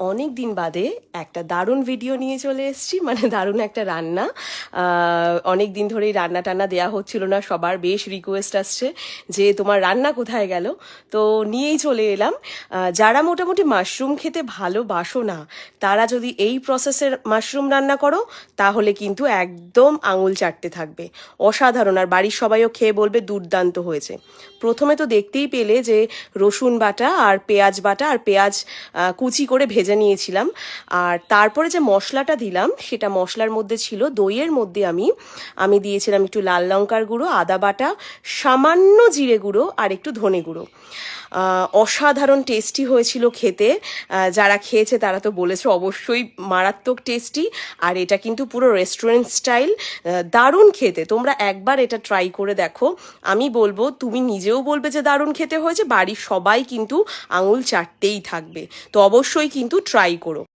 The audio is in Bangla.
অনেক দিন বাদে একটা দারুণ ভিডিও নিয়ে চলে এসেছি, মানে দারুণ একটা রান্না। অনেক দিন ধরেই রান্না টান্না দেওয়া হচ্ছিল না, সবার বেশ রিকোয়েস্ট আসছে যে তোমার রান্না কোথায় গেল। তো নিয়েই চলে এলাম। যারা মোটামুটি মাশরুম খেতে ভালোবাসো না, তারা যদি এই প্রসেসের মাশরুম রান্না করো তাহলে কিন্তু একদম আঙুল চাটতে থাকবে। অসাধারণ, আর বাড়ির সবাইও খেয়ে বলবে দুর্দান্ত হয়েছে। প্রথমে তো দেখতেই পেলে যে রসুন বাটা আর পেঁয়াজ বাটা আর পেঁয়াজ কুচি করে ভেজে নিয়েছিলাম। আর তারপরে যে মশলাটা দিলাম সেটা মশলার মধ্যে ছিল দইয়ের মধ্যে আমি দিয়েছিলাম একটু লাল লঙ্কার গুঁড়ো, আদা বাটা, সামান্য জিরে গুঁড়ো আর একটু ধনে গুঁড়ো। অসাধারণ টেস্টি হয়েছিল খেতে। যারা খেয়েছে তারা তো বলেছে অবশ্যই মারাত্মক টেস্টি। আর এটা কিন্তু পুরো রেস্টুরেন্ট স্টাইল, দারুণ খেতে। তোমরা একবার এটা ট্রাই করে দেখো, আমি বলবো তুমি নিজেও বলবে যে দারুণ খেতে হয়েছে, বাড়ির সবাই কিন্তু আঙুল চাটতেই থাকবে। তো অবশ্যই কিন্তু ট্রাই করো।